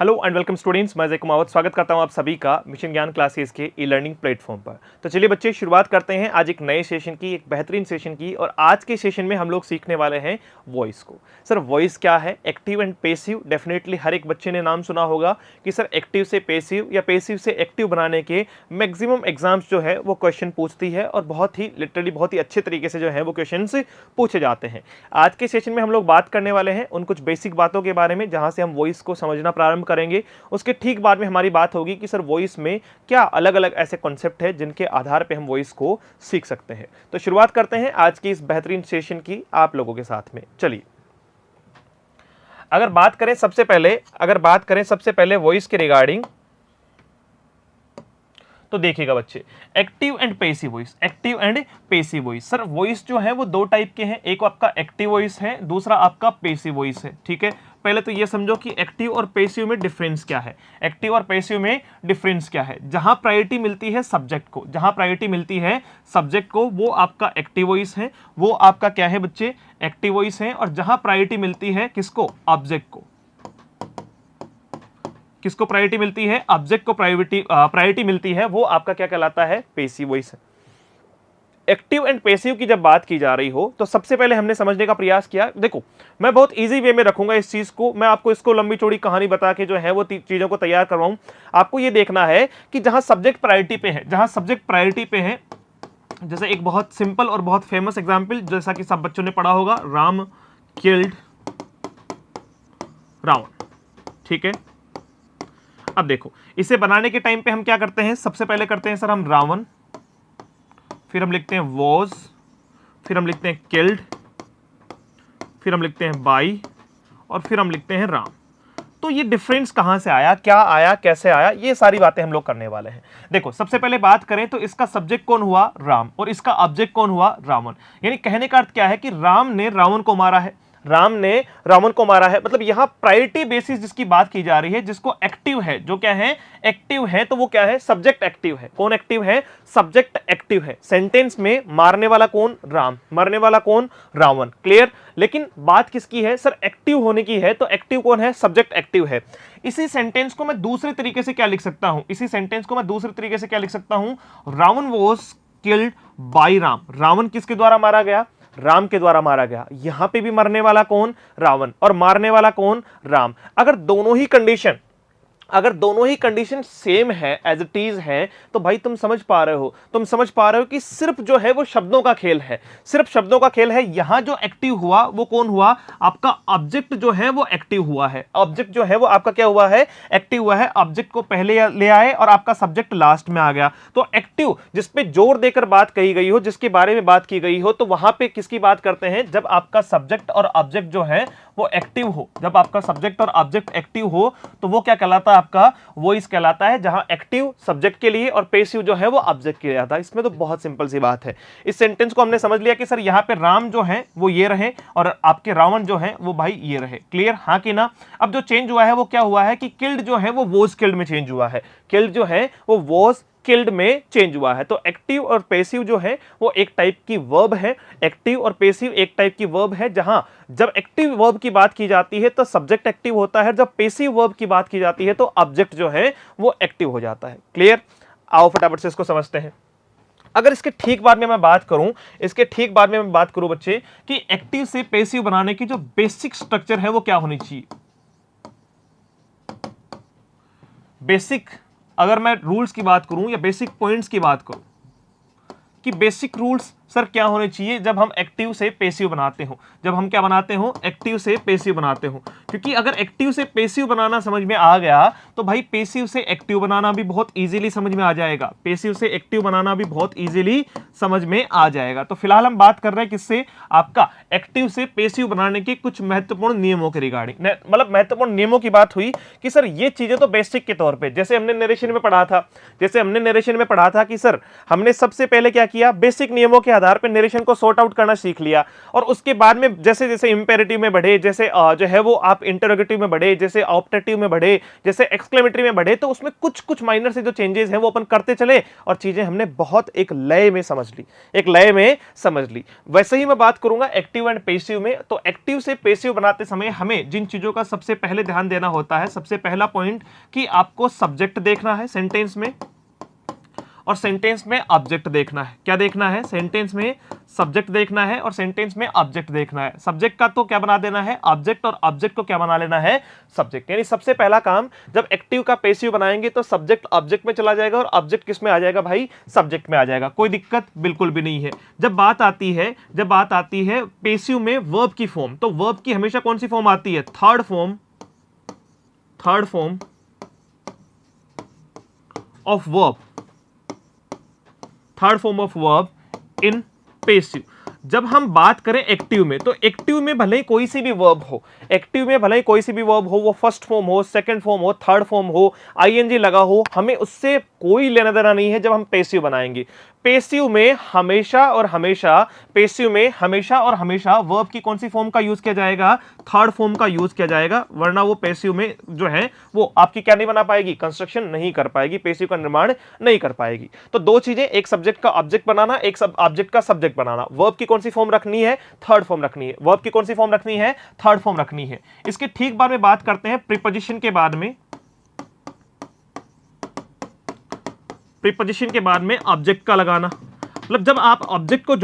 Hello and welcome students, मैं जय कुमावत स्वागत करता हूं आप सभी का मिशन ज्ञान क्लासेस के ई लर्निंग प्लेटफॉर्म पर। तो चलिए बच्चे, शुरुआत करते हैं आज एक नए सेशन की, एक बेहतरीन सेशन की। और आज के सेशन में हम लोग सीखने वाले हैं वॉइस को। सर वॉइस क्या है, एक्टिव एंड पेसिव। डेफिनेटली हर एक बच्चे ने नाम सुना होगा कि सर एक्टिव से पेसिव या पेसिव से एक्टिव बनाने के मैक्सिमम एग्जाम्स जो है वो क्वेश्चन पूछती है और बहुत ही लिटरली बहुत ही अच्छे तरीके से जो है वो क्वेश्चन पूछे जाते हैं। आज के सेशन में हम लोग बात करने वाले हैं उन कुछ बेसिक बातों के बारे में जहां से हम वॉइस को समझना प्रारंभ करेंगे। उसके ठीक बाद में हमारी बात होगी कि सर वॉइस में क्या अलग अलग ऐसे कॉन्सेप्ट है जिनके आधार पे हम वॉइस को सीख सकते हैं। तो शुरुआत करते हैं आज की इस बेहतरीन सेशन की आप लोगों के साथ में। चलिए, अगर बात करें सबसे पहले वॉइस के रिगार्डिंग, तो देखिएगा बच्चे, active and passive voice. Active and passive voice, sir voice जो है वो दो टाइप के हैं। एक आपका एक्टिव वॉइस है, दूसरा आपका पेसिव वॉइस है। ठीक है, पहले तो ये समझो कि एक्टिव और पेसिव में डिफरेंस क्या है। एक्टिव और पेसिव में डिफरेंस क्या है? जहां प्रायोरिटी मिलती है सब्जेक्ट को, वो आपका एक्टिव वॉइस है, वो आपका क्या है बच्चे, एक्टिव वॉइस है। और जहां प्रायोरिटी मिलती है किसको, ऑब्जेक्ट को, किसको प्रायोरिटी मिलती है, ऑब्जेक्ट को प्रायोरिटी मिलती है, वो आपका क्या कहलाता है, पेसिव वॉइस है। एक्टिव एंड पेसिव की जब बात की जा रही हो तो सबसे पहले हमने समझने का प्रयास किया। देखो, मैं बहुत इजी वे में रखूंगा इस चीज को, मैं आपको इसको लंबी चौड़ी कहानी बता के जो है वो चीजों को तैयार करवाऊं। आपको ये देखना है कि जहां सब्जेक्ट प्रायोरिटी पे है, जैसे एक बहुत सिंपल और बहुत फेमस एग्जाम्पल जैसा कि सब बच्चों ने पढ़ा होगा, राम किल्ड रावण। ठीक है, अब देखो इसे बनाने के टाइम पे हम क्या करते हैं, सबसे पहले करते हैं सर हम रावण, फिर हम लिखते हैं वॉज, फिर हम लिखते हैं किल्ड, फिर हम लिखते हैं बाई, और फिर हम लिखते हैं राम। तो ये डिफरेंस कहां से आया, क्या आया, कैसे आया, ये सारी बातें हम लोग करने वाले हैं। देखो, सबसे पहले बात करें तो इसका सब्जेक्ट कौन हुआ, राम, और इसका ऑब्जेक्ट कौन हुआ, रावण। यानी कहने का अर्थ क्या है कि राम ने रावण को मारा है, मतलब यहां प्रायोरिटी बेसिस जिसकी बात की जा रही है, जिसको एक्टिव है, जो क्या है, एक्टिव है, तो वो क्या है, सब्जेक्ट एक्टिव है। कौन एक्टिव है, सब्जेक्ट एक्टिव है। सेंटेंस में मारने वाला कौन, राम, मरने वाला कौन, रावण। क्लियर? लेकिन बात किसकी है सर, एक्टिव होने की है, तो एक्टिव कौन है, सब्जेक्ट एक्टिव है। इसी सेंटेंस को मैं दूसरे तरीके से क्या लिख सकता हूं, Ravan was killed by Ram. Ravan किसके द्वारा मारा गया, राम के द्वारा मारा गया। यहां पे भी मरने वाला कौन, रावण, और मारने वाला कौन, राम। अगर दोनों ही कंडीशन सेम है, एज इट इज है, तो भाई तुम समझ पा रहे हो कि सिर्फ जो है वो शब्दों का खेल है, यहां जो एक्टिव हुआ वो कौन हुआ, आपका ऑब्जेक्ट जो है वो एक्टिव हुआ है। ऑब्जेक्ट जो है वो आपका क्या हुआ है, एक्टिव हुआ है। ऑब्जेक्ट को पहले ले आए और आपका सब्जेक्ट लास्ट में आ गया। तो एक्टिव जिस पे जोर देकर बात कही गई हो, जिसके बारे में बात की गई हो, तो वहां पे किसकी बात करते हैं, जब आपका सब्जेक्ट और ऑब्जेक्ट जो है वो एक्टिव हो। जब आपका सब्जेक्ट और ऑब्जेक्ट एक्टिव हो तो वो क्या कहलाता है, आपका वॉइस कहलाता है, जहां एक्टिव सब्जेक्ट के लिए और पेसिव जो है वो ऑब्जेक्ट के लिए आता है। इसमें तो बहुत सिंपल सी बात है। इस सेंटेंस को हमने समझ लिया कि सर यहां पे राम जो है वो ये रहे और आपके रावण जो है वो भाई ये रहे। क्लियर, हाँ कि ना? अब जो चेंज हुआ है वो क्या हुआ है कि किल्ड जो है वो वॉज किल्ड में चेंज हुआ है। किल्ड जो है वो वॉज किल्ड में चेंज हुआ है। तो एक्टिव और पेसिव जो है वो एक टाइप की वर्ब है। एक्टिव और पेसिव एक टाइप की वर्ब है, जहां जब एक्टिव वर्ब की बात की जाती है तो सब्जेक्ट एक्टिव होता है, जब पेसिव वर्ब की बात की जाती है तो ऑब्जेक्ट जो है वो एक्टिव हो जाता है। क्लियर? आओ फटाफट से इसको समझते हैं। अगर इसके ठीक बाद में मैं बात करूं बच्चे कि एक्टिव से पेसिव बनाने की जो बेसिक स्ट्रक्चर है वो क्या होनी चाहिए। बेसिक, अगर मैं रूल्स की बात करूं या बेसिक पॉइंट्स की बात करूं कि बेसिक रूल्स सर क्या होने चाहिए जब हम एक्टिव से पेसिव बनाते हो, एक्टिव से पेसिव बनाते हो। क्योंकि अगर एक्टिव से पेसिव बनाना समझ में आ गया तो भाई पेसिव से एक्टिव बनाना भी बहुत इजीली समझ में आ जाएगा। तो फिलहाल हम बात कर रहे हैं किससे, आपका एक्टिव से पेसिव बनाने के कुछ महत्वपूर्ण नियमों के रिगार्डिंग। मतलब महत्वपूर्ण नियमों की बात हुई कि सर ये चीजें तो बेसिक के तौर पे, जैसे हमने नरेशन में पढ़ा था कि सर हमने सबसे पहले क्या किया, बेसिक नियमों के आधार पर नरेशन को सॉर्ट आउट करना सीख लिया, और उसके बाद में जैसे जैसे इंपेरेटिव में बढ़े, जैसे जो है वो आप इंटरोगेटिव में बढ़े, जैसे ऑप्टेटिव में बढ़े, जैसे एक्सक्लेमेटरी में बढ़े, तो उसमें कुछ कुछ माइनर से जो चेंजेस हैं वो अपन करते चले और चीजें हमने बहुत एक लय में समझ ली, एक लय में समझ ली। वैसे ही मैं बात करूंगा एक्टिव एंड पैसिव में। तो एक्टिव से पैसिव बनाते समय हमें जिन चीजों का सबसे पहले ध्यान देना होता है, सबसे पहला पॉइंट कि आपको सब्जेक्ट देखना है सेंटेंस में, और सेंटेंस में ऑब्जेक्ट देखना है। क्या देखना है? सेंटेंस में सब्जेक्ट देखना है और सेंटेंस में ऑब्जेक्ट देखना है। सब्जेक्ट का तो क्या बना देना है? ऑब्जेक्ट, और ऑब्जेक्ट को क्या बना लेना है? सब्जेक्ट। यानी सबसे पहला काम, जब एक्टिव का पैसिव बनाएंगे तो सब्जेक्ट ऑब्जेक्ट में चला जाएगा और ऑब्जेक्ट किस में आ जाएगा भाई? सब्जेक्ट में आ जाएगा। कोई दिक्कत बिल्कुल भी नहीं है। जब बात आती है पैसिव में वर्ब की फॉर्म, तो वर्ब की हमेशा कौन सी फॉर्म आती है? Third form of verb, third form of verb in passive. जब हम बात करें एक्टिव में, तो एक्टिव में भले ही कोई सी भी वर्ब हो, एक्टिव में भले ही कोई सी भी वर्ब हो, वो फर्स्ट फॉर्म हो, सेकंड फॉर्म हो, थर्ड फॉर्म हो, आईएनजी लगा हो, हमें उससे कोई लेना देना नहीं है जब हम पैसिव बनाएंगे। पैसिव में हमेशा और हमेशा वर्ब की कौन सी फॉर्म का यूज किया जाएगा? थर्ड फॉर्म का यूज किया जाएगा, वरना वो पैसिव में जो है वो आपकी क्या नहीं बना पाएगी? कंस्ट्रक्शन नहीं कर पाएगी, पैसिव का निर्माण नहीं कर पाएगी। तो दो चीजें, एक सब्जेक्ट का ऑब्जेक्ट बनाना, एक सब ऑब्जेक्ट का सब्जेक्ट बनाना। वर्ब की कौन सी फॉर्म रखनी है? थर्ड फॉर्म रखनी है। वर्ब की कौन सी फॉर्म रखनी है? थर्ड फॉर्म रखनी है। इसके ठीक बाद में बात करते हैं प्रीपोजिशन के बारे में। प्रीपोजिशन के बाद में ऑब्जेक्ट का लगाना, मतलब जब आप ऑब्जेक्ट को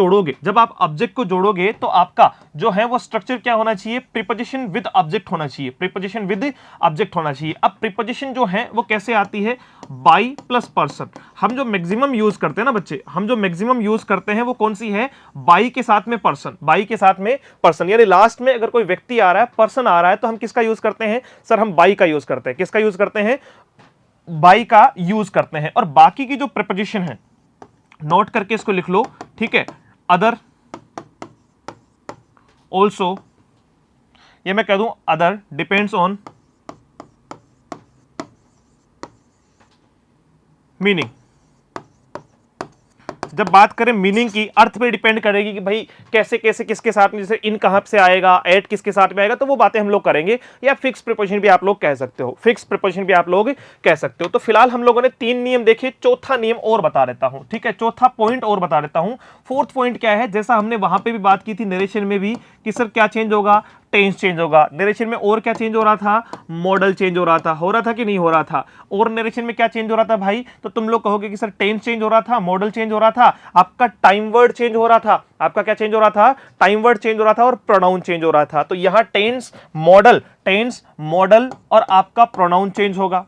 जोड़ोगे तो आपका जो है वो स्ट्रक्चर क्या होना चाहिए? प्रीपोजिशन विद ऑब्जेक्ट होना चाहिए, प्रीपोजिशन विद ऑब्जेक्ट होना चाहिए। अब प्रीपोजिशन जो है वो कैसे आती है? By plus person. हम जो मैक्सिमम यूज करते हैं ना बच्चे, हम जो मैक्सिमम यूज करते हैं वो कौन सी है? बाई के साथ में पर्सन, बाई के साथ में पर्सन। यानी लास्ट में अगर कोई व्यक्ति आ रहा है, पर्सन आ रहा है, तो हम किसका यूज करते हैं? सर हम बाई का यूज करते हैं। किसका यूज करते हैं? बाई का यूज करते हैं। और बाकी की जो प्रीपोजिशन है, नोट करके इसको लिख लो, ठीक है? अदर, ऑल्सो, ये मैं कह दूं अदर, डिपेंड्स ऑन, मीनिंग। जब बात करें मीनिंग की, अर्थ पे डिपेंड करेगी कि भाई कैसे कैसे किसके साथ में, जैसे इन कहां से आएगा, एट किसके साथ में आएगा, तो वो बातें हम लोग करेंगे। या फिक्स प्रीपोजिशन भी आप लोग कह सकते हो, फिक्स प्रीपोजिशन भी आप लोग कह सकते हो। तो फिलहाल हम लोगों ने 3 नियम देखे, चौथा नियम और बता देता हूं, ठीक है? चौथा पॉइंट और बता देता हूं। फोर्थ पॉइंट क्या है? जैसा हमने वहां पे भी बात की थी नरेशन में भी, कि सर क्या चेंज होगा? टेंस चेंज होगा। नरेशन में और क्या चेंज हो रहा था? मॉडल चेंज हो रहा था कि नहीं हो रहा था? और नरेशन में क्या चेंज हो रहा था भाई? तो तुम लोग कहोगे कि सर टेंस चेंज हो रहा था, मॉडल चेंज हो रहा था, आपका टाइम वर्ड चेंज हो रहा था। आपका क्या चेंज हो रहा था? टाइम वर्ड चेंज हो रहा था और प्रोनाउन चेंज हो रहा था। तो यहां टेंस मॉडल और आपका प्रोनाउन चेंज होगा,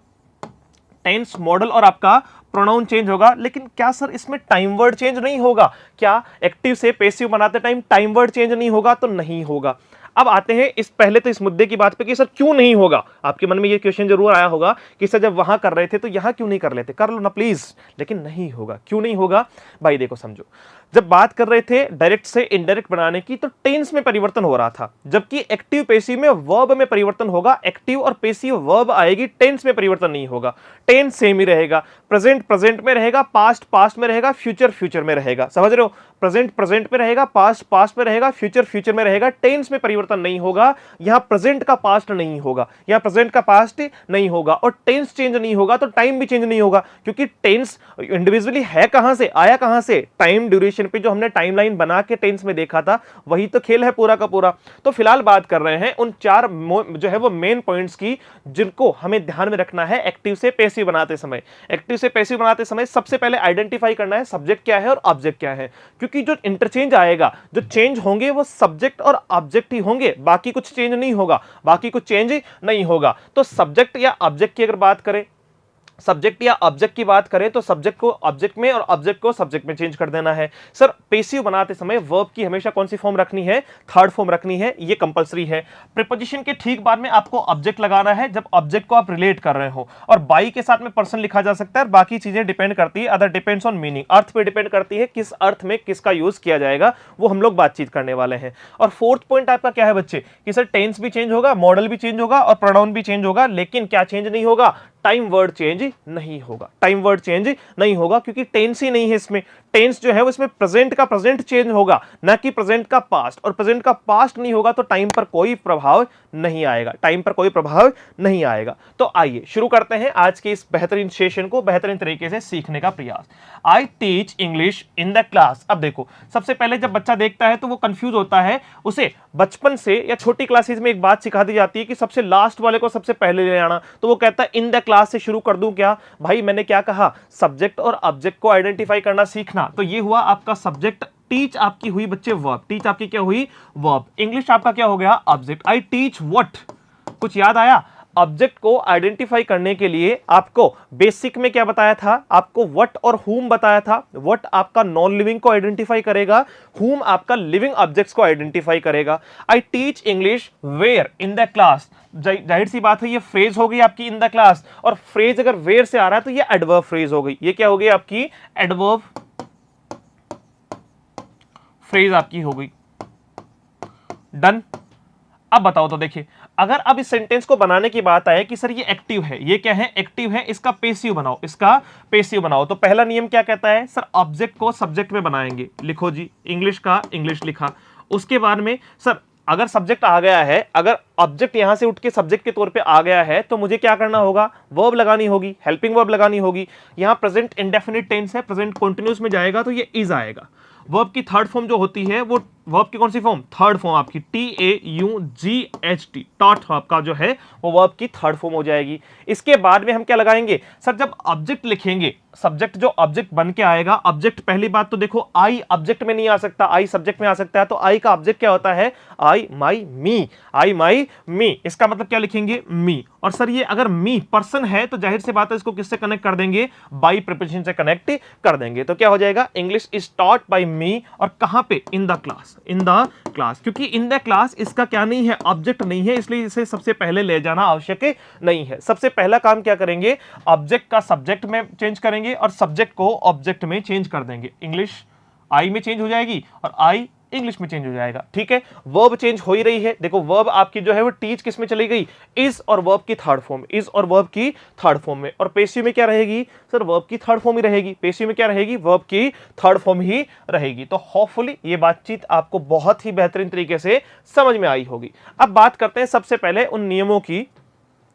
टेंस मॉडल और आपका प्रोनाउन चेंज होगा। लेकिन क्या सर इसमें टाइम वर्ड चेंज नहीं होगा? क्या एक्टिव से पैसिव बनाते टाइम टाइम वर्ड चेंज नहीं होगा? तो नहीं होगा। अब आते हैं पहले तो इस मुद्दे की बात पे कि सर क्यों नहीं होगा। आपके मन में ये क्वेश्चन जरूर आया होगा कि सर जब वहां कर रहे थे तो यहां क्यों नहीं कर लेते? कर लो ना प्लीज। लेकिन नहीं होगा। क्यों नहीं होगा भाई? देखो समझो, जब बात कर रहे थे डायरेक्ट से इनडायरेक्ट बनाने की, तो टेंस में परिवर्तन हो रहा था, जबकि एक्टिव पैसिव में वर्ब में परिवर्तन होगा। एक्टिव और पैसिव वर्ब आएगी, टेंस में परिवर्तन नहीं होगा। टेंस सेम ही रहेगा, प्रेजेंट प्रेजेंट में रहेगा, पास्ट पास्ट में रहेगा, फ्यूचर फ्यूचर में रहेगा। समझ रहे हो? प्रेजेंट प्रेजेंट में रहेगा, पास्ट पास्ट में रहेगा, फ्यूचर फ्यूचर में रहेगा। टेंस में परिवर्तन नहीं होगा। यहां प्रेजेंट का पास्ट नहीं होगा, यहां प्रेजेंट का पास्ट नहीं होगा, और टेंस चेंज नहीं होगा तो टाइम भी चेंज नहीं होगा, क्योंकि टेंस इंडिविजुअली है कहां से, आया कहां से? टाइम ड्यूरेशन पे जो हमने टाइमलाइन बना के टेंस में देखा था, वही तो खेल है पूरा का पूरा। तो फिलहाल बात कर रहे हैं उन 4 जो है वो मेन पॉइंट्स की, जिनको हमें ध्यान में रखना है एक्टिव से पैसिव बनाते समय। एक्टिव से पैसिव बनाते समय सबसे पहले आइडेंटिफाई करना है सब्जेक्ट क्या है और ऑब्जेक्ट क्या है, क्योंकि जो इंटरचेंज आएगा, जो चेंज होंगे वो सब्जेक्ट और ऑब्जेक्ट ही होंगे, बाकी कुछ चेंज नहीं होगा, बाकी कुछ चेंज नहीं होगा। तो सब्जेक्ट या ऑब्जेक्ट की अगर बात करें, सब्जेक्ट या ऑब्जेक्ट की बात करें, तो सब्जेक्ट को ऑब्जेक्ट में और ऑब्जेक्ट को सब्जेक्ट में चेंज कर देना है। सर पैसिव बनाते समय वर्ब की हमेशा कौन सी फॉर्म रखनी है? थर्ड फॉर्म रखनी है, ये कंपलसरी है। प्रीपोजिशन के ठीक बाद में आपको ऑब्जेक्ट लगाना है, जब ऑब्जेक्ट को आप रिलेट कर रहे हो, और बाई के साथ में पर्सन लिखा जा सकता है, और बाकी चीजें डिपेंड करती है, अदर डिपेंड्स ऑन मीनिंग, अर्थ पे डिपेंड करती है, किस अर्थ में किसका यूज किया जाएगा, वो हम लोग बातचीत करने वाले हैं। और फोर्थ पॉइंट आपका क्या है बच्चे? कि सर टेंस भी चेंज होगा, मॉडल भी चेंज होगा और प्रोनाउन भी चेंज होगा, लेकिन क्या चेंज नहीं होगा? टाइम वर्ड चेंज नहीं होगा। टाइम वर्ड चेंज नहीं होगा, क्योंकि टेंस ही नहीं है इसमें। टेंस जो है उसमें प्रेजेंट का प्रेजेंट चेंज होगा, ना कि प्रेजेंट का पास्ट, और प्रेजेंट का पास्ट नहीं होगा तो टाइम पर कोई प्रभाव नहीं आएगा, टाइम पर कोई प्रभाव नहीं आएगा। तो आइए शुरू करते हैं आज के इस बेहतरीन सेशन को बेहतरीन तरीके से सीखने का प्रयास। आई teach English in the class. अब देखो, सबसे पहले जब बच्चा देखता है तो वो कंफ्यूज होता है, उसे बचपन से या छोटी क्लासेस में एक बात सिखा दी जाती है कि सबसे लास्ट वाले को सबसे पहले ले आना, तो वो कहता है इन द क्लास से शुरू कर दूं क्या? भाई मैंने क्या कहा, सब्जेक्ट और ऑब्जेक्ट को आइडेंटिफाई करना सीखना। तो ये हुआ आपका सब्जेक्ट, टीच आपकी हुई बच्चे वर्ब, टीच आपकी क्या हुई वर्ब, इंग्लिश आपका क्या हो गया ऑब्जेक्ट। आई टीच व्हाट, कुछ याद आया? ऑब्जेक्ट को आइडेंटिफाई करने के लिए आपको बेसिक में क्या बताया था, आपको व्हाट और हुम बताया था। व्हाट आपका नॉन लिविंग को आइडेंटिफाई करेगा, हुम आपका लिविंग ऑब्जेक्ट्स को आइडेंटिफाई करेगा। I teach English where in the class, जाहिर सी बात है ये फ्रेज हो गई आपकी इन द क्लास, और फ्रेज अगर वेयर से आ रहा है तो ये एडवर्ब फ्रेज हो गई, ये क्या हो गई आपकी एडवर्ब फ्रेज आपकी हो गई। डन। अब बताओ तो देखिए, अगर अब इस सेंटेंस को बनाने की बात आए कि सर ये एक्टिव है, ये क्या है एक्टिव है, इसका पेसिव बनाओ, इसका पेसिव बनाओ, तो पहला नियम क्या कहता है सर, ऑब्जेक्ट को सब्जेक्ट में बनाएंगे। लिखो जी, इंग्लिश का इंग्लिश लिखा, उसके बाद में सर अगर सब्जेक्ट आ गया है, अगर ऑब्जेक्ट यहां से उठ के सब्जेक्ट के तौर पे आ गया है तो मुझे क्या करना होगा, वर्ब लगानी होगी, हेल्पिंग वर्ब लगानी होगी। यहां प्रेजेंट इंडेफिनिट टेंस है, प्रेजेंट कंटीन्यूअस में जाएगा तो ये इज आएगा। वर्ब की थर्ड फॉर्म जो होती है वो वर्ब की कौन सी फॉर्म, थर्ड फॉर्म आपकी TAUGHT, टॉट आपका जो है वो वर्ब की थर्ड फॉर्म हो जाएगी। इसके बाद में हम क्या लगाएंगे सर, जब ऑब्जेक्ट लिखेंगे, सब्जेक्ट जो ऑब्जेक्ट बन के आएगा, ऑब्जेक्ट पहली बात तो देखो आई ऑब्जेक्ट में नहीं आ सकता, आई सब्जेक्ट में आ सकता है, तो आई का ऑब्जेक्ट क्या होता है, आई माई मी, आई माई मी, इसका मतलब क्या लिखेंगे मी। और सर ये अगर मी पर्सन है तो जाहिर सी बात है इसको किससे कनेक्ट कर देंगे, बाई प्रीपोजिशन से कनेक्ट कर देंगे। तो क्या हो जाएगा, इंग्लिश इज टॉट बाई मी, और कहां पे, इन the class, in the class, क्योंकि इन द क्लास इसका क्या नहीं है, ऑब्जेक्ट नहीं है, इसलिए इसे सबसे पहले ले जाना आवश्यक नहीं है। सबसे पहला काम क्या करेंगे, ऑब्जेक्ट का सब्जेक्ट में चेंज करेंगे और सब्जेक्ट को ऑब्जेक्ट में चेंज कर देंगे। इंग्लिश आई में चेंज हो जाएगी और आई इंग्लिश में चेंज हो जाएगा। ठीक है, वर्ब चेंज हो ही रही है, देखो वर्ब आपकी जो है वो टीच किस में चली गई, इज और वर्ब की थर्ड फॉर्म, इज और वर्ब की थर्ड फॉर्म में, और पेसिव में क्या रहेगी सर, वर्ब की थर्ड फॉर्म ही रहेगी, पेसिव में क्या रहेगी, वर्ब की थर्ड फॉर्म ही रहेगी। तो होपफुली ये बातचीत आपको बहुत ही बेहतरीन तरीके से समझ में आई होगी। अब बात करते हैं सबसे पहले उन नियमों की,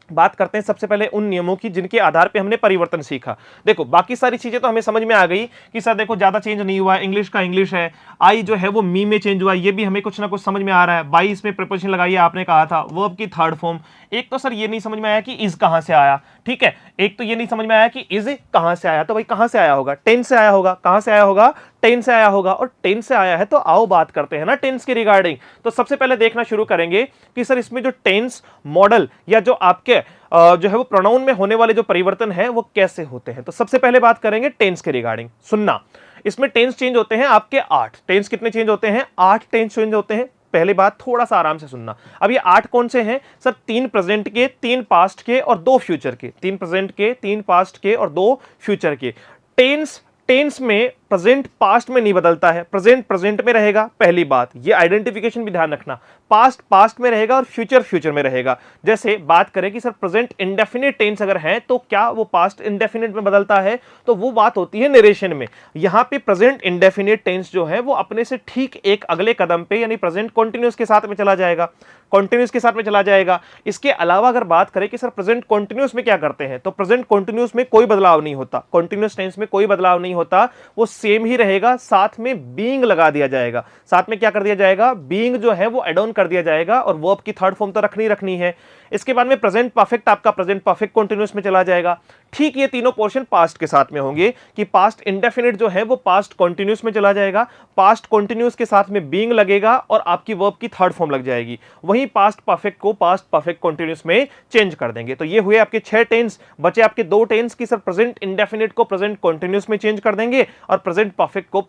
बात करते हैं सबसे पहले उन नियमों की जिनके आधार पे हमने परिवर्तन सीखा। देखो बाकी सारी चीजें तो हमें समझ में आ गई कि सर देखो ज्यादा चेंज नहीं हुआ, इंग्लिश का इंग्लिश है, आई जो है वो मी में चेंज हुआ, ये भी हमें कुछ ना कुछ समझ में आ रहा है, बाई इसमें प्रीपोजिशन लगाइए आपने कहा था, वर्ब की थर्ड फॉर्म। एक तो सर ये नहीं समझ में आया कि इज कहां से आया, ठीक है, एक तो ये नहीं समझ में आया कि इज कहां से आया, तो भाई कहां से आया होगा, टेंस से आया होगा, कहां से आया होगा, टेंस से आया होगा, और टेंस से आया है तो आओ बात करते हैं ना टेंस के रिगार्डिंग। तो सबसे पहले देखना शुरू करेंगे कि सर इसमें जो टेंस मॉडल या जो आपके जो है वो प्रोनाउन में होने वाले जो परिवर्तन है वो कैसे होते हैं। तो सबसे पहले बात करेंगे टेंस के रिगार्डिंग। सुनना, इसमें टेंस चेंज होते हैं आपके 8 टेंस, कितने चेंज होते हैं, 8 टेंस चेंज होते हैं। पहले बात थोड़ा सा आराम से सुनना, अब ये 8 कौन से हैं सर, 3 प्रेजेंट के, 3 पास्ट के और 2 फ्यूचर के, 3 प्रेजेंट के, 3 पास्ट के और 2 फ्यूचर के। टेंस में प्रेजेंट पास्ट में नहीं बदलता है, प्रेजेंट प्रेजेंट में रहेगा, पहली बात ये आइडेंटिफिकेशन भी ध्यान रखना, पास्ट पास्ट में रहेगा और फ्यूचर फ्यूचर में रहेगा। जैसे बात करें कि सर प्रेजेंट इंडेफिनिट टेंस अगर है तो क्या वो पास्ट इंडेफिनिट में बदलता है, तो वो बात होती है नरेशन में। यहां पे प्रेजेंट इंडेफिनिट टेंस जो है वो अपने से ठीक एक अगले कदम पे यानी प्रेजेंट कंटीन्यूअस के साथ में चला जाएगा, कंटीन्यूअस के साथ में चला जाएगा। इसके अलावा अगर बात करें कि सर प्रेजेंट कंटीन्यूअस में क्या करते हैं, तो प्रेजेंट कंटीन्यूअस में कोई बदलाव नहीं होता, कंटीन्यूअस टेंस में कोई बदलाव नहीं होता, वो सेम ही रहेगा, साथ में बीइंग लगा दिया जाएगा, साथ में क्या कर दिया जाएगा, बीइंग जो है वो एड ऑन कर दिया जाएगा, और वर्ब की थर्ड फॉर्म तो रखनी है। इसके बाद में प्रेजेंट परफेक्ट आपका प्रेजेंट परफेक्ट कंटीन्यूअस में चला जाएगा। ठीक ये तीनों पोर्शन पास्ट के साथ में होंगे कि पास्ट इंडेफिनिट जो है वो पास्ट कंटीन्यूअस में चला जाएगा, पास्ट कंटीन्यूअस के साथ में बीइंग लगेगा और आपकी वर्ब की थर्ड फॉर्म लग जाएगी, वहीं पास्ट परफेक्ट को पास्ट परफेक्ट कंटीन्यूअस में चेंज कर देंगे। तो ये हुए आपके 6 टेंस, बचे आपके 2 टेंस की सर प्रेजेंट इंडेफिनिट को प्रेजेंट कंटीन्यूअस में चेंज कर देंगे और प्रेजेंट परफेक्ट को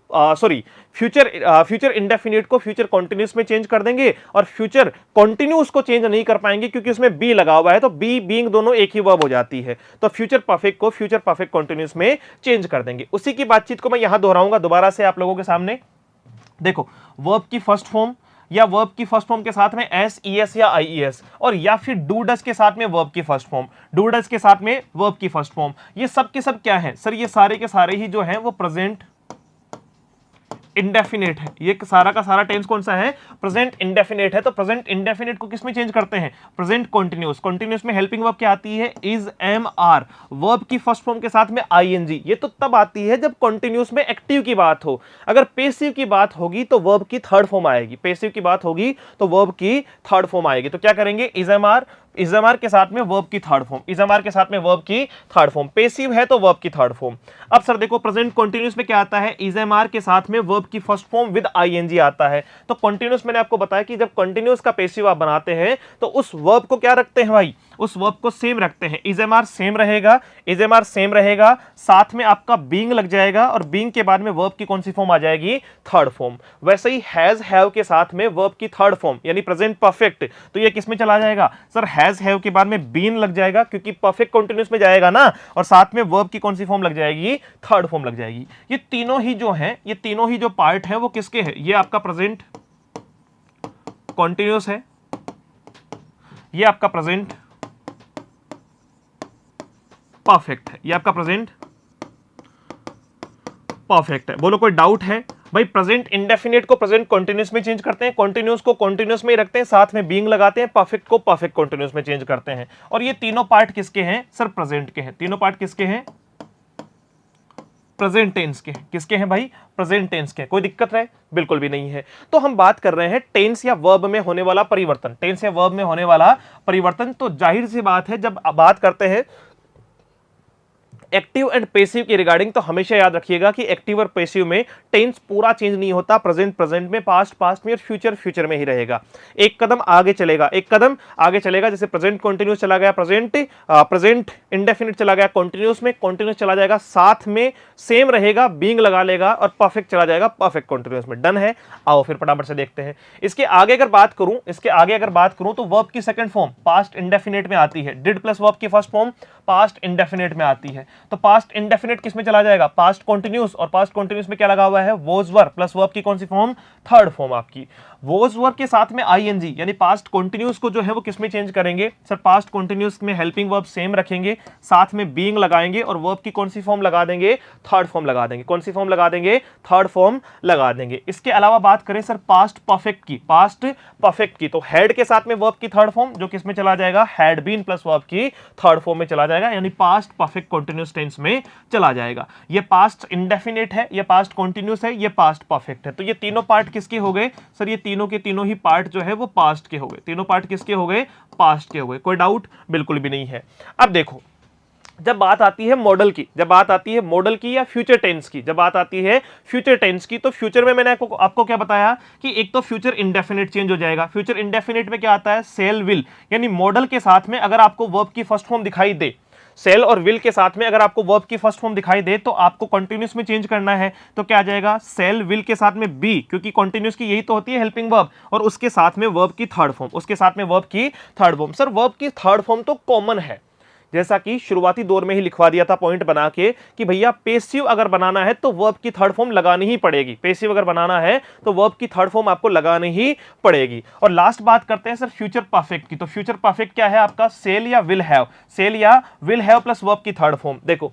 फ्यूचर इंडेफिनिट को फ्यूचर कंटीन्यूअस में चेंज कर देंगे, और फ्यूचर कंटीन्यूअस को चेंज नहीं कर पाएंगे क्योंकि उसमें बी लगा हुआ है, तो बी बीइंग दोनों एक ही वर्ब हो जाती है, तो फ्यूचर परफेक्ट को फ्यूचर परफेक्ट कंटीन्यूअस में चेंज कर देंगे। उसी की बातचीत को मैं यहां दोहराऊंगा दोबारा से आप लोगों के सामने। देखो वर्ब की फर्स्ट फॉर्म या वर्ब की फर्स्ट फॉर्म के साथ में एस ई एस या आई ई एस, और या फिर डू डज के साथ में वर्ब की फर्स्ट फॉर्म, डू डज के साथ में वर्ब की फर्स्ट फॉर्म, ये सब के सब क्या है सर, ये सारे के सारे ही जो है वो प्रेजेंट इंडेफिनेट है, ये सारा का सारा टेंस कौन सा है, प्रेजेंट इंडेफिनेट है। तो प्रेजेंट इंडेफिनेट को किसमें चेंज करते हैं, प्रेजेंट कंटीन्यूअस। कंटीन्यूअस में हेल्पिंग वर्ब क्या आती है, इज, एम, आर, वर्ब की फर्स्ट फॉर्म के साथ में आईएनजी। ये तो तब आती है जब कंटीन्यूअस में एक्टिव की बात हो। अगर पेसिव की बात होगी तो वर्ब की थर्ड फॉर्म आएगी, पेसिव की बात होगी तो वर्ब की थर्ड फॉर्म आएगी। तो क्या करेंगे, इज, एम, आर, इजएमआर के साथ में वर्ब की थर्ड फॉर्म, इजएमआर के साथ में वर्ब की थर्ड फॉर्म, पेसिव है तो वर्ब की थर्ड फॉर्म। अब सर देखो प्रेजेंट कंटीन्यूअस में क्या आता है, इजएमआर के साथ में वर्ब की फर्स्ट फॉर्म विद आईएनजी आता है। तो कंटीन्यूअस मैंने आपको बताया कि जब कंटीन्यूअस का पेसिव आप बनाते हैं तो उस वर्ब को क्या रखते हैं भाई, उस वर्ब को सेम रखते हैं। इजएमआर सेम रहेगा, इजएमआर सेम रहेगा, साथ में आपका बीइंग लग जाएगा और बीइंग के बाद में वर्ब की कौन सी फॉर्म आ जाएगी, थर्ड फॉर्म। वैसे ही हैज, हैव के साथ में वर्ब की थर्ड फॉर्म यानी प्रेजेंट परफेक्ट, तो ये किस में चला जाएगा सर, हैज, हैव के बाद में बीन लग जाएगा क्योंकि परफेक्ट कंटीन्यूअस में जाएगा ना, और साथ में वर्ब की कौन सी फॉर्म लग जाएगी, थर्ड फॉर्म लग जाएगी। ये तीनों ही जो हैं, ये तीनों ही जो पार्ट है वो किसके हैं, ये आपका प्रेजेंट कंटीन्यूअस है, ये आपका प्रेजेंट परफेक्ट है, ये आपका प्रेजेंट परफेक्ट है। बोलो कोई डाउट है भाई, प्रेजेंट इंडेफिनिट को प्रेजेंट कंटीन्यूअस में चेंज करते हैं, कंटीन्यूअस को कंटीन्यूअस में ही रखते हैं, साथ में बीइंग लगाते हैं, परफेक्ट को परफेक्ट कंटीन्यूअस में चेंज करते हैं। और ये तीनों पार्ट किसके हैं सर, प्रेजेंट के हैं। तीनों पार्ट किसके हैं, प्रेजेंट टेंस के। किसके हैं भाई, प्रेजेंट टेंस के। कोई दिक्कत है, बिल्कुल भी नहीं है। तो हम बात कर रहे हैं टेंस या वर्ब में होने वाला परिवर्तन, टेंस या वर्ब में होने वाला परिवर्तन। तो जाहिर सी बात है जब बात करते हैं एक्टिव एंड पेसिव की रिगार्डिंग, तो हमेशा याद रखिएगा कि एक्टिव और पेसिव में टेंस पूरा चेंज नहीं होता, प्रेजेंट प्रेजेंट में, पास्ट पास्ट में और फ्यूचर फ्यूचर में ही रहेगा। एक कदम आगे चलेगा, एक कदम आगे चलेगा। जैसे प्रेजेंट कंटीन्यूअस चला गया, प्रेजेंट इंडेफिनिट चला गया कंटीन्यूअस में, कंटीन्यूअस चला जाएगा, साथ में सेम रहेगा, बीइंग लगा लेगा, और परफेक्ट चला जाएगा परफेक्ट कंटीन्यूअस में। डन है, आओ फिर फटाफट से देखते हैं। इसके आगे अगर बात करूं, तो वर्ब की सेकंड फॉर्म पास्ट इंडेफिनिट में आती है, डिड प्लस वर्ब की फर्स्ट फॉर्म पास्ट इंडेफिनिट में आती है। तो पास्ट इंडेफिनिट किस में चला जाएगा, पास्ट कंटीन्यूअस, और पास्ट कंटीन्यूअस में क्या लगा हुआ है, वॉज वर प्लस वर्ब की कौन सी फॉर्म, थर्ड फॉर्म आपकी। वॉज वर के साथ में आईएनजी यानी पास्ट कंटीन्यूअस को जो है वो किस में चेंज करेंगे सर, पास्ट कंटीन्यूअस में हेल्पिंग वर्ब सेम रखेंगे, साथ में बीइंग लगाएंगे और वर्ब की कौन सी फॉर्म लगा देंगे, थर्ड फॉर्म लगा देंगे। कौन सी फॉर्म लगा देंगे, थर्ड फॉर्म लगा देंगे। इसके अलावा बात करें सर पास्ट परफेक्ट की, पास्ट परफेक्ट की, तो हैड के साथ में वर्ब की थर्ड फॉर्म जो किस में चला जाएगा, हैड बीन प्लस वर्ब की थर्ड फॉर्म में चला जाएगा, यानी पास्ट परफेक्ट कंटीन्यूअस टेंस में चला जाएगा। ये पास्ट इंडेफिनिट है, ये पास्ट कंटीन्यूअस है, ये पास्ट परफेक्ट है। तो ये तीनों पार्ट किसके हो गए सर, ये तीनों के तीनों ही पार्ट जो है वो पास्ट के हो गए। तीनों पार्ट किसके हो गए, पास्ट के हो गए। कोई डाउट बिल्कुल भी नहीं है। अब देखो जब बात आती है मॉडल की, जब बात आती है मॉडल की या फ्यूचर टेंस की, जब बात आती है फ्यूचर टेंस की, तो फ्यूचर में मैंने आपको क्या बताया कि एक तो फ्यूचर इंडेफिनिट चेंज हो जाएगा। फ्यूचर इंडेफिनिट में क्या आता है, सेल विल, यानी मॉडल के साथ में अगर आपको वर्ब की फर्स्ट फॉर्म दिखाई दे, सेल और विल के साथ में अगर आपको वर्ब की फर्स्ट फॉर्म दिखाई दे तो आपको कंटीन्यूअस में चेंज करना है। तो क्या आ जाएगा, सेल विल के साथ में बी, क्योंकि कंटीन्यूअस की यही तो होती है हेल्पिंग वर्ब, और उसके साथ में वर्ब की थर्ड फॉर्म, उसके साथ में वर्ब की थर्ड फॉर्म। सर वर्ब की थर्ड फॉर्म तो कॉमन है, जैसा कि शुरुआती दौर में ही लिखवा दिया था पॉइंट बना के कि भैया पेसिव अगर बनाना है तो वर्ब की थर्ड फॉर्म लगानी ही पड़ेगी। पेसिव अगर बनाना है तो वर्ब की थर्ड फॉर्म आपको लगानी ही पड़ेगी। और लास्ट बात करते हैं सर फ्यूचर परफेक्ट की। तो फ्यूचर परफेक्ट क्या है आपका, सेल या विल हैव, सेल या विल हैव प्लस वर्ब की थर्ड फॉर्म। देखो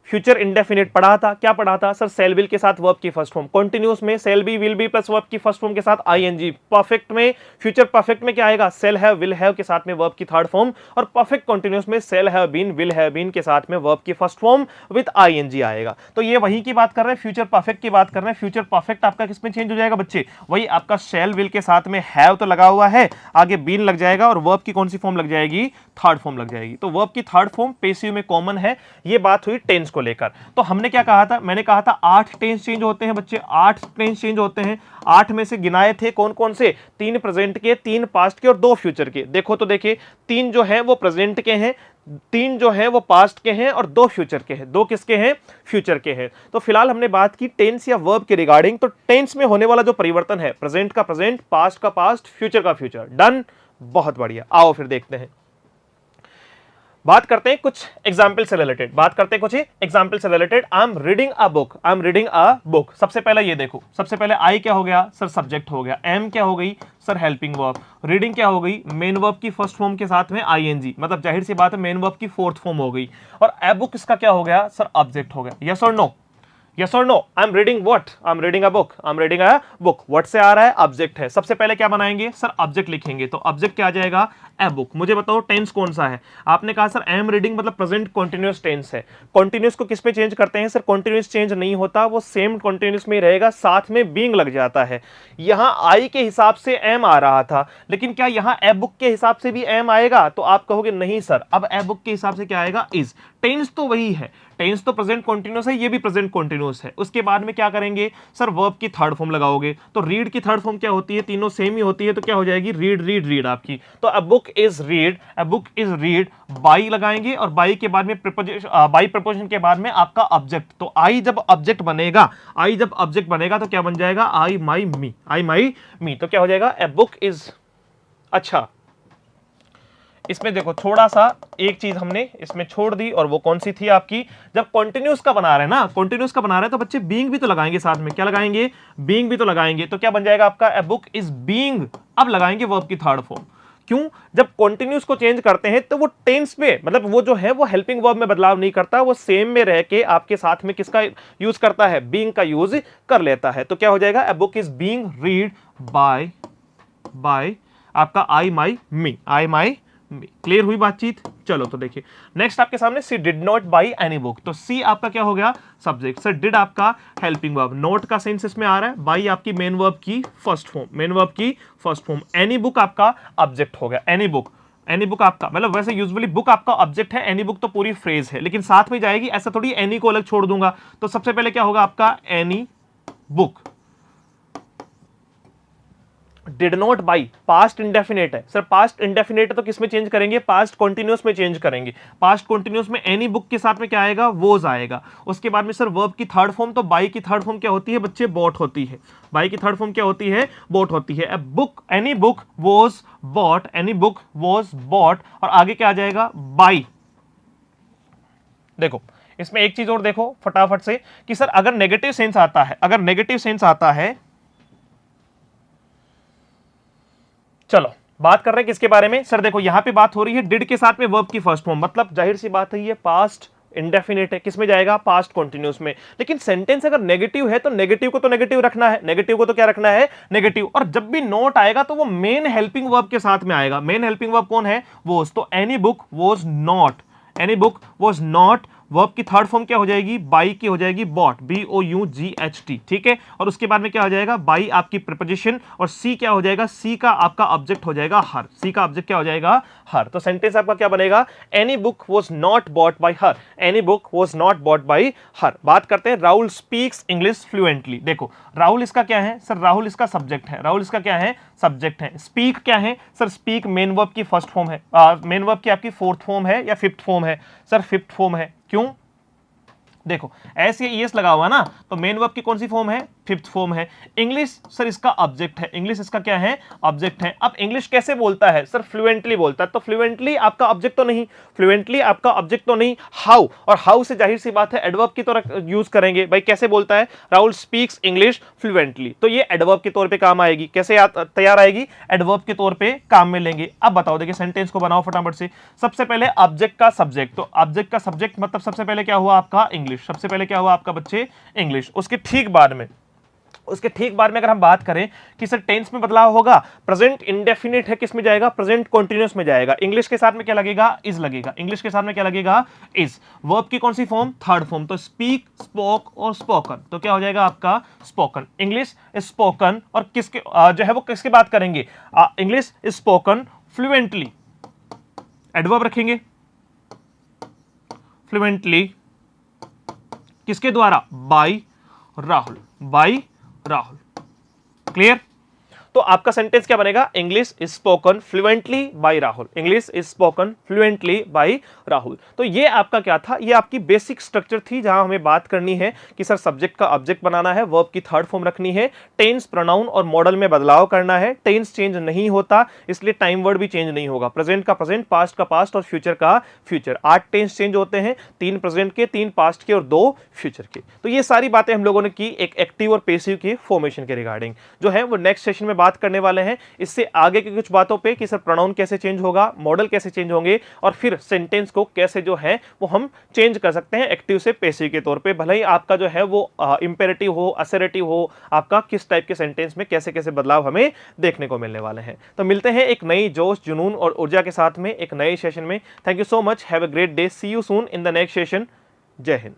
फ्यूचर इंडेफिनिट पढ़ा था, क्या पढ़ा था सर, सेल विल के साथ वर्ब की फर्स्ट फॉर्म, कंटीन्यूअस में shall be will be plus verb की फर्स्ट फॉर्म के साथ आईएनजी, परफेक्ट में फ्यूचर परफेक्ट में क्या आएगा, सेल हैव विल हैव के साथ में वर्ब की थर्ड फॉर्म, और परफेक्ट कंटीन्यूअस में shall have been will have been के साथ में वर्ब की फर्स्ट फॉर्म विद आईएनजी आएगा। तो ये वही की बात कर रहे हैं, फ्यूचर परफेक्ट की बात कर रहे हैं। फ्यूचर परफेक्ट आपका किसमें चेंज हो जाएगा बच्चे, वही आपका सेल विल के साथ में हैव तो लगा हुआ है, आगे बीन लग जाएगा और वर्ब की कौन सी फॉर्म लग जाएगी, थर्ड फॉर्म लग जाएगी। तो वर्ब की थर्ड फॉर्म पेसिव में कॉमन है। ये बात हुई टेंस को लेकर। तो हमने क्या कहा था, मैंने कहा था 8 टेंस चेंज होते हैं बच्चे, 8 टेंस चेंज होते हैं। 8 में से गिनाए थे कौन कौन से, 3 प्रेजेंट के, 3 पास्ट के और 2 फ्यूचर के। देखो तो देखिए 3 जो है वो प्रेजेंट के हैं, 3 जो है वो पास्ट के हैं और 2 फ्यूचर के हैं। 2 किसके हैं, फ्यूचर के हैं। तो फिलहाल हमने बात की टेंस या वर्ब के रिगार्डिंग। तो टेंस में होने वाला जो परिवर्तन है, प्रेजेंट का प्रेजेंट, पास्ट का पास्ट, फ्यूचर का फ्यूचर। डन, बहुत बढ़िया। आओ फिर देखते हैं, बात करते हैं कुछ एग्जाम्पल से रिलेटेड, बात करते हैं कुछ एग्जाम्पल से related. I am reading a book, I am reading a book. सबसे पहले ये देखो, सबसे पहले आई क्या हो गया सर, सब्जेक्ट हो गया। एम क्या हो गई सर, हेल्पिंग वर्ब। रीडिंग क्या हो गई, मेन वर्ब की फर्स्ट फॉर्म के साथ में आईएनजी, मतलब जाहिर सी बात है मेन वर्ब की फोर्थ फॉर्म हो गई। और ए बुक इसका क्या हो गया सर, ऑब्जेक्ट हो गया। यस और नो, यस और no, I am reading what, I am reading a book, I am reading a book. What से आ रहा है, ऑब्जेक्ट है। सबसे पहले क्या बनाएंगे सर, ऑब्जेक्ट लिखेंगे, तो ऑब्जेक्ट क्या आ जाएगा, ए बुक। मुझे बताओ टेंस कौन सा है, आपने कहा सर आई एम रीडिंग मतलब प्रेजेंट कॉन्टिन्यूअस टेंस है। कॉन्टिन्यूअस को किस पे चेंज करते हैं सर, कॉन्टिन्यूअस चेंज नहीं होता, वो सेम कॉन्टिन्यूअस में ही रहेगा, साथ में बीइंग लग जाता है। यहां आई के हिसाब से एम आ रहा था, लेकिन क्या यहां ए बुक के हिसाब से भी एम आएगा, तो आप कहोगे नहीं सर, अब ए बुक के हिसाब से क्या आएगा, इज। टेंस तो वही है, टेंस तो प्रेजेंट कॉन्टिन्यूअस है, ये भी प्रेजेंट कॉन्टिन्यूअस है। उसके बाद में क्या करेंगे सर, वर्ब की थर्ड फॉर्म लगाओगे, तो रीड की थर्ड फॉर्म क्या होती है, तीनों सेम ही होती है, तो क्या हो जाएगी, रीड रीड रीड आपकी। तो a book is read, a book is read, by लगाएंगे, और बाई के बाद में प्रीपोजिशन, बाई प्रपोजिशन के बाद में आपका ऑब्जेक्ट। तो आई जब ऑब्जेक्ट बनेगा, आई जब ऑब्जेक्ट बनेगा तो क्या बन जाएगा, आई माई मी, आई माई मी। तो क्या हो जाएगा, अ बुक इज। अच्छा, इसमें देखो थोड़ा सा एक चीज हमने इसमें छोड़ दी, और वो कौन सी थी आपकी, जब कॉन्टिन्यूस का बना रहे हैं ना, कॉन्टिन्यूस का बना रहे हैं तो बच्चे बीइंग भी तो लगाएंगे साथ में, क्या लगाएंगे, बीइंग भी तो लगाएंगे। तो क्या बन जाएगा आपका, अ बुक इज बीइंग। अब लगाएंगे वर्ब की थर्ड फॉर्म। क्यों, जब कॉन्टिन्यूस को चेंज करते हैं तो वो टेंस में, मतलब वो जो है वो हेल्पिंग वर्ब में बदलाव नहीं करता, वो सेम में रह के आपके साथ में किसका यूज करता है, बीइंग का यूज कर लेता है। तो क्या हो जाएगा, a book is being read by आपका आई माई मी, आई माई। क्लियर हुई बातचीत। चलो तो देखिए नेक्स्ट आपके सामने, she did not buy any book. तो सी आपका क्या हो गया, सब्जेक्ट। सर डिड आपका हेल्पिंग वर्ब, नोट का सेंस इसमें आ रहा है, बाई आपकी मेन वर्ब की फर्स्ट फॉर्म, मेन वर्ब की फर्स्ट फॉर्म। एनी बुक आपका ऑब्जेक्ट हो गया, एनी बुक, एनी बुक आपका मतलब वैसे यूजुअली बुक आपका ऑब्जेक्ट है, एनी बुक तो पूरी फ्रेज है, लेकिन साथ में जाएगी, ऐसा थोड़ी एनी को अलग छोड़ दूंगा। तो सबसे पहले क्या होगा आपका, any book. Did not by, past indefinite है सर, पास्ट इंडेफिनेट है तो किस में चेंज करेंगे, पास्ट कॉन्टिन्यूअस में चेंज करेंगे। पास्ट कॉन्टिन्यूअस में एनी बुक के साथ में क्या आएगा, वोज आएगा। उसके बाद में सर वर्ब की थर्ड फॉर्म, तो बाई की थर्ड फॉर्म क्या होती है बच्चे, बॉट होती है। बाई की थर्ड फॉर्म क्या होती है, बॉट होती है। अब book, any book was bought, any book was bought, और आगे क्या आ जाएगा, बाई। देखो इसमें एक चीज और देखो फटाफट से, कि सर अगर नेगेटिव सेंस आता है, अगर नेगेटिव सेंस आता है, चलो बात कर रहे हैं किसके बारे में सर, देखो यहां पे बात हो रही है डिड के साथ में वर्ब की फर्स्ट फॉर्म, मतलब जाहिर सी बात है ये पास्ट इंडेफिनिट है, किसमें जाएगा, पास्ट कॉन्टिन्यूअस में। लेकिन सेंटेंस अगर नेगेटिव है तो नेगेटिव को तो नेगेटिव रखना है, नेगेटिव को तो क्या रखना है, नेगेटिव। और जब भी नोट आएगा तो वो मेन हेल्पिंग वर्ब के साथ में आएगा। मेन हेल्पिंग वर्ब कौन है, वॉज। तो any book was not, any book was not, verb की थर्ड फॉर्म क्या हो जाएगी, बाई की हो जाएगी बॉट, BOUGHT, ठीक है। और उसके बाद में क्या हो जाएगा, बाई आपकी प्रीपोजिशन, और सी क्या हो जाएगा, सी का आपका ऑब्जेक्ट हो जाएगा हर, सी का ऑब्जेक्ट क्या हो जाएगा, हर। तो सेंटेंस आपका क्या बनेगा, any book was not bought by her, any book was not bought by हर। बात करते हैं राहुल स्पीक्स इंग्लिश फ्लुएंटली। देखो राहुल इसका क्या है सर, राहुल इसका सब्जेक्ट है, राहुल इसका क्या है, सब्जेक्ट है। स्पीक क्या है सर, स्पीक मेन वर्ब की फर्स्ट फॉर्म है, मेन वर्ब की आपकी फोर्थ फॉर्म है या फिफ्थ फॉर्म है सर, फिफ्थ फॉर्म है। क्यों, देखो एस या ईएस लगा हुआ ना, तो मेन वर्ब की कौन सी फॉर्म है, फिफ्थ फॉर्म है। इंग्लिश सर इसका ऑब्जेक्ट है, इंग्लिश इसका क्या है, ऑब्जेक्ट है। अब इंग्लिश कैसे बोलता है सर, फ्लुएंटली बोलता है, तो फ्लुएंटली आपका ऑब्जेक्ट तो नहीं, फ्लुएंटली आपका ऑब्जेक्ट तो नहीं, हाउ, और हाउ से जाहिर सी बात है एडवर्ब की तरह यूज करेंगे भाई। कैसे बोलता है, राहुल स्पीक्स इंग्लिश फ्लुएंटली, तो ये एडवर्ब के तौर पे काम आएगी। कैसे तैयार आएगी, एडवर्ब के तौर पे काम में लेंगे। अब बताओ, देखिए सेंटेंस को बनाओ फटाफट से। सबसे पहले ऑब्जेक्ट का सब्जेक्ट, तो ऑब्जेक्ट का सब्जेक्ट मतलब सबसे पहले क्या हुआ आपका, इंग्लिश। सबसे पहले क्या हुआ आपका बच्चे, इंग्लिश। उसके ठीक बाद में, उसके ठीक बाद में अगर हम बात करें कि सर टेंस में बदलाव होगा, प्रेजेंट इंडेफिनिट है, किस में जाएगा, प्रेजेंट कंटीन्यूअस में जाएगा। इंग्लिश के साथ में क्या लगेगा, इज लगेगा, इंग्लिश के साथ में क्या लगेगा, इज। वर्ब की कौन सी फॉर्म, थर्ड फॉर्म, तो स्पीक, स्पोक और स्पोकन, तो क्या हो जाएगा आपका स्पोकन। इंग्लिश इज स्पोकन, और किसके जो है वो किसकी बात करेंगे, English is spoken fluently, adverb रखेंगे, फ्लुएंटली किसके द्वारा, by Rahul, by Rahul. Clear, तो आपका सेंटेंस क्या बनेगा, English is spoken fluently by Rahul, English is spoken fluently by Rahul. तो ये आपका क्या था, ये आपकी बेसिक स्ट्रक्चर थी, जहां हमें बात करनी है कि सर सब्जेक्ट का ऑब्जेक्ट बनाना है, वर्ब की थर्ड फॉर्म रखनी है, टेंस, प्रोनाउन और मॉडल में बदलाव करना है। टेंस चेंज नहीं होता, इसलिए टाइम वर्ड भी चेंज नहीं होगा। प्रेजेंट का प्रेजेंट, पास्ट का पास्ट और फ्यूचर का फ्यूचर। 8 टेंस चेंज होते हैं, 3 प्रेजेंट के, 3 पास्ट के और 2 फ्यूचर के। तो ये सारी बातें हम लोगों ने की एक एक्टिव और पैसिव की फॉर्मेशन के रिगार्डिंग। जो है वो नेक्स्ट सेशन में बात करने वाले हैं इससे आगे की कुछ बातों पे कि सर प्रोनाउन कैसे चेंज होगा, मॉडल कैसे चेंज होंगे और फिर सेंटेंस को कैसे जो है वो हम चेंज कर सकते हैं एक्टिव से पैसिव के तौर पे, भले ही आपका जो है वो इंपेरेटिव हो, असर्टिव हो, आपका किस टाइप के सेंटेंस में कैसे कैसे बदलाव हमें देखने को मिलने वाले हैं। तो मिलते हैं एक नई जोश, जुनून और ऊर्जा के साथ में एक नए सेशन में। Thank you so much, have a great day, see you soon in the next session. Jai Hind.